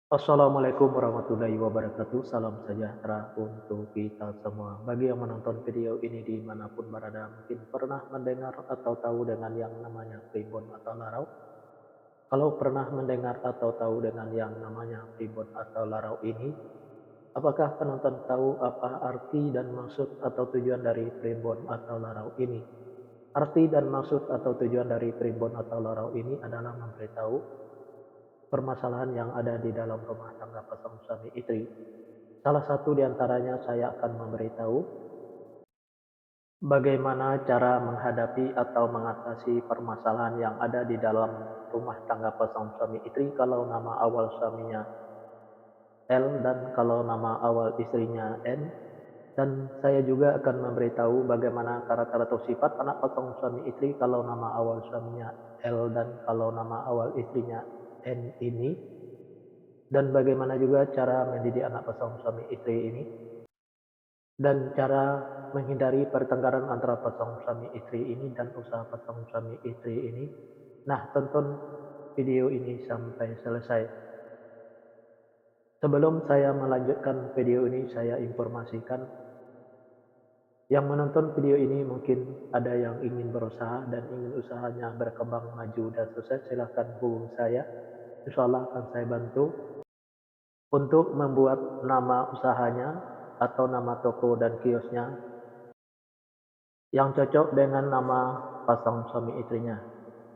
Assalamualaikum warahmatullahi wabarakatuh. Salam sejahtera untuk kita semua. Bagi yang menonton video ini dimanapun berada, mungkin pernah mendengar atau tahu dengan yang namanya primbon atau larau. Kalau pernah mendengar atau tahu dengan yang namanya primbon atau larau ini, apakah penonton tahu apa arti dan maksud atau tujuan dari primbon atau larau ini? Arti dan maksud atau tujuan dari primbon atau larau ini adalah memberitahu permasalahan yang ada di dalam rumah tangga pasangan suami istri. Salah satu di antaranya saya akan memberitahu bagaimana cara menghadapi atau mengatasi permasalahan yang ada di dalam rumah tangga pasangan suami istri kalau nama awal suaminya L dan kalau nama awal istrinya N. Dan saya juga akan memberitahu bagaimana karakter atau sifat anak pasangan suami istri kalau nama awal suaminya L dan kalau nama awal istrinya N ini. Dan bagaimana juga cara mendidik anak pasangan suami istri ini. Dan cara menghindari pertengkaran antara pasangan suami istri ini dan usaha pasangan suami istri ini. Nah, tonton video ini sampai selesai. Sebelum saya melanjutkan video ini, saya informasikan yang menonton video ini mungkin ada yang ingin berusaha dan ingin usahanya berkembang maju dan sukses. Silahkan hubungi saya. Insya Allah akan saya bantu untuk membuat nama usahanya atau nama toko dan kiosnya yang cocok dengan nama pasangan suami istrinya.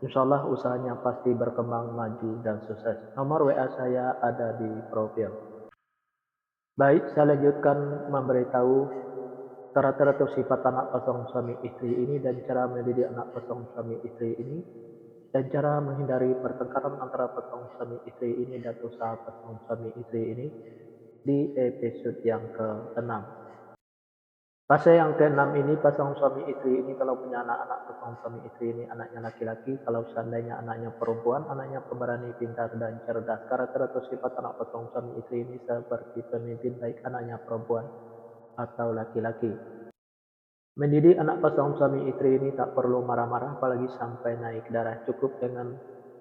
Insya Allah usahanya pasti berkembang maju dan sukses. Nomor WA saya ada di profil. Baik, saya lanjutkan memberitahu karakter atau sifat anak pasangan suami istri ini dan cara mendidik anak pasangan suami istri ini dan cara menghindari pertengkaran antara pasangan suami istri ini dan usaha pasangan suami istri ini di episode yang ke-6. Fase yang ke-6 ini pasangan suami istri ini kalau punya anak-anak pasangan suami istri ini anaknya laki-laki, kalau seandainya anaknya perempuan, anaknya pemberani, pintar dan cerdas. Karakter atau sifat anak pasangan suami istri ini seperti pemimpin baik anaknya perempuan atau laki-laki. Mendidik anak pasangan suami istri ini tak perlu marah-marah apalagi sampai naik darah. Cukup dengan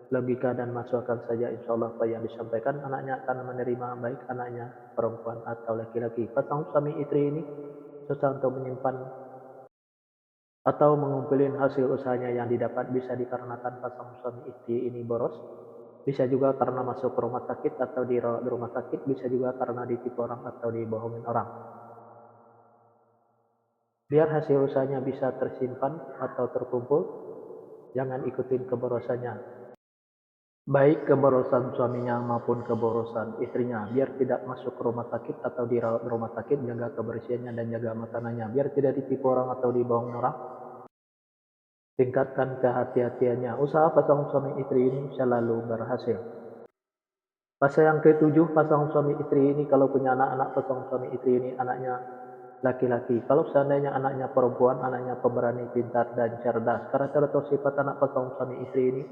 logika dan masuk akal saja, insya Allah apa yang disampaikan anaknya akan menerima baik anaknya perempuan atau laki-laki. Pasangan suami istri ini susah untuk menyimpan atau mengumpulin hasil usahanya yang didapat bisa dikarenakan pasangan suami istri ini boros, bisa juga karena masuk ke rumah sakit atau dirawat di rumah sakit, bisa juga karena ditipu orang atau dibohongin orang. Biar hasil usahanya bisa tersimpan atau terkumpul, jangan ikutin keborosannya. Baik keborosan suaminya maupun keborosan istrinya, biar tidak masuk ke rumah sakit atau dirawat di rumah sakit, jaga kebersihannya dan jaga makanannya, biar tidak ditipu orang atau dibohongin orang. Tingkatkan kehati-hatiannya. Usaha pasangan suami istri ini selalu berhasil. Fase yang ketujuh, pasangan suami istri ini kalau punya anak-anak pasangan suami istri ini anaknya laki-laki. Kalau seandainya anaknya perempuan, anaknya pemberani, pintar dan cerdas. Karakter atau sifat anak pasangan suami istri ini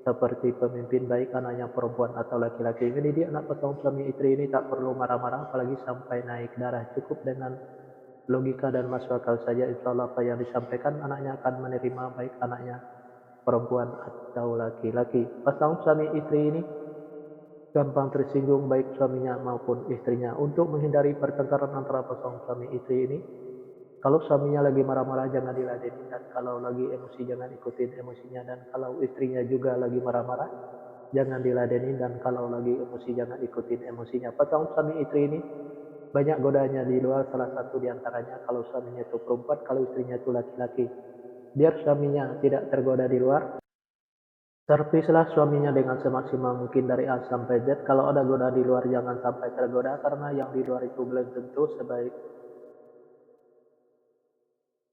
seperti pemimpin baik anaknya perempuan atau laki-laki. Mendidik anak pasangan suami istri ini tak perlu marah-marah apalagi sampai naik darah. Cukup dengan logika dan masuk akal saja, insya Allah apa yang disampaikan anaknya akan menerima baik anaknya perempuan atau laki-laki. Pasangan suami istri ini gampang tersinggung baik suaminya maupun istrinya. Untuk menghindari pertengkaran antara pasangan suami istri ini, kalau suaminya lagi marah-marah jangan diladenin, dan kalau lagi emosi jangan ikutin emosinya, dan kalau istrinya juga lagi marah-marah jangan diladenin, dan kalau lagi emosi jangan ikutin emosinya. Pasangan suami istri ini banyak godanya di luar, salah satu diantaranya kalau suaminya itu perempuan, kalau istrinya itu laki-laki. Biar suaminya tidak tergoda di luar, servislah suaminya dengan semaksimal mungkin dari A sampai Z. Kalau ada goda di luar jangan sampai tergoda, karena yang di luar itu belum tentu sebaik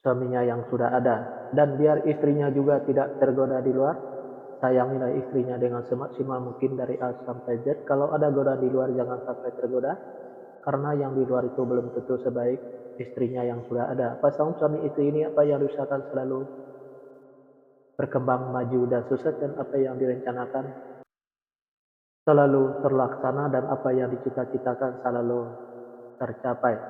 suaminya yang sudah ada. Dan biar istrinya juga tidak tergoda di luar, sayangilah istrinya dengan semaksimal mungkin dari A sampai Z. Kalau ada goda di luar jangan sampai tergoda, karena yang di luar itu belum tentu sebaik istrinya yang sudah ada. Pasangan suami istri ini apa yang diusahakan selalu berkembang maju dan sukses, dan apa yang direncanakan selalu terlaksana, dan apa yang dicita-citakan selalu tercapai.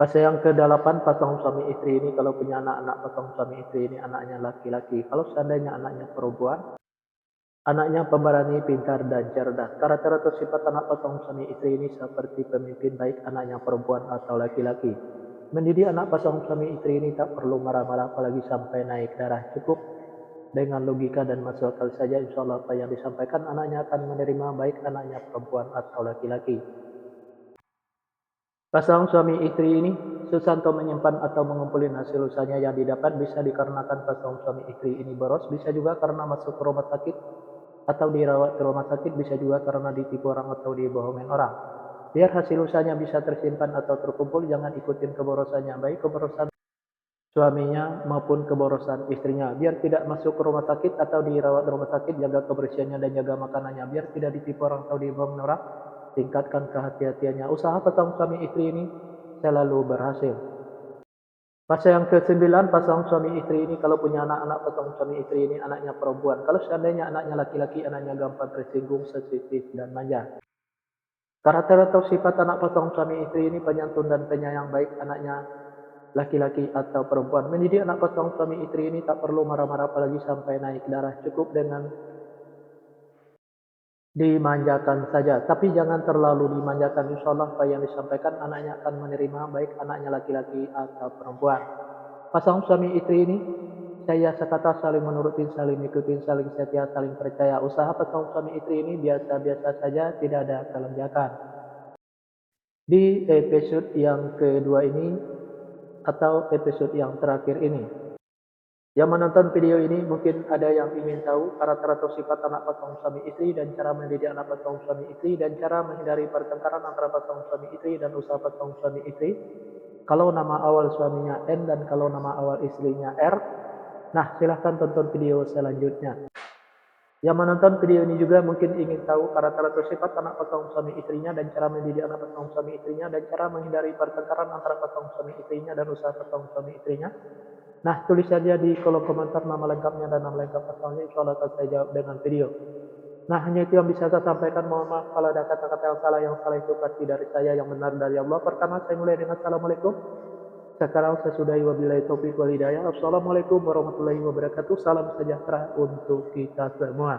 Fase yang ke-8, pasangan suami istri ini kalau punya anak-anak pasangan suami istri ini anaknya laki-laki. Kalau seandainya anaknya perempuan, Anaknya pemberani, pintar, dan cerdas. Karakter atau sifat anak pasangan suami istri ini seperti pemimpin baik anaknya perempuan atau laki-laki. Mendidik anak pasangan suami istri ini tak perlu marah-marah apalagi sampai naik darah. Cukup dengan logika dan masuk akal saja, insya Allah apa yang disampaikan anaknya akan menerima baik anaknya perempuan atau laki-laki. Pasangan suami istri ini susah untuk menyimpan atau mengumpulkan hasil usahanya yang didapat bisa dikarenakan pasangan suami istri ini boros, bisa juga karena masuk ke rumah sakit atau dirawat di rumah sakit, bisa juga karena ditipu orang atau dibohongin orang. Biar hasil usahanya bisa tersimpan atau terkumpul, jangan ikutin keborosannya, baik keborosan suaminya maupun keborosan istrinya. Biar tidak masuk ke rumah sakit atau dirawat di rumah sakit, jaga kebersihannya dan jaga makanannya. Biar tidak ditipu orang atau dibohongin orang, tingkatkan kehati-hatiannya. Usaha pasangan suami istri ini selalu berhasil. Fase yang ke-9, pasangan suami istri ini kalau punya anak-anak, pasangan suami istri ini anaknya perempuan. Kalau seandainya anaknya laki-laki, anaknya gampang tersinggung, sensitif, dan manja. Karakter atau sifat anak pasangan suami istri ini penyantun dan penyayang baik anaknya laki-laki atau perempuan. Mendidik anak pasangan suami istri ini tak perlu marah-marah apalagi sampai naik darah. Cukup dengan dimanjakan saja, tapi jangan terlalu dimanjakan. Insya Allah apa yang disampaikan anaknya akan menerima baik anaknya laki-laki atau perempuan. Pasangan suami istri ini saya sekata saling menuruti, saling ikutin, saling setia, saling percaya. Usaha pasangan suami istri ini biasa-biasa saja, tidak ada kelenjakan. Di episode yang kedua ini atau episode yang terakhir ini, yang menonton video ini mungkin ada yang ingin tahu karakter atau sifat anak pasangan suami istri dan cara mendidik anak pasangan suami istri dan cara menghindari pertengkaran antara pasangan suami istri dan usaha pasangan suami istri. Kalau nama awal suaminya N dan kalau nama awal istrinya R. Nah, silahkan tonton video selanjutnya. Yang menonton video ini juga mungkin ingin tahu karakter atau sifat anak pasangan suami istrinya dan cara mendidik anak pasangan suami istrinya dan cara menghindari pertengkaran antara pasangan suami istrinya dan usaha pasangan suami istrinya. Nah, tulis saja di kolom komentar nama lengkapnya dan nama lengkap pasalnya, insya Allah akan saya jawab dengan video. Nah, hanya itu yang bisa saya sampaikan. Mohon maaf kalau ada kata-kata yang salah itu pasti dari saya, yang benar dari Allah. Pertama, saya mulai dengan Assalamualaikum. Sekarang saya sudahi wabillahi taufiq wal hidayah. Assalamualaikum warahmatullahi wabarakatuh. Salam sejahtera untuk kita semua.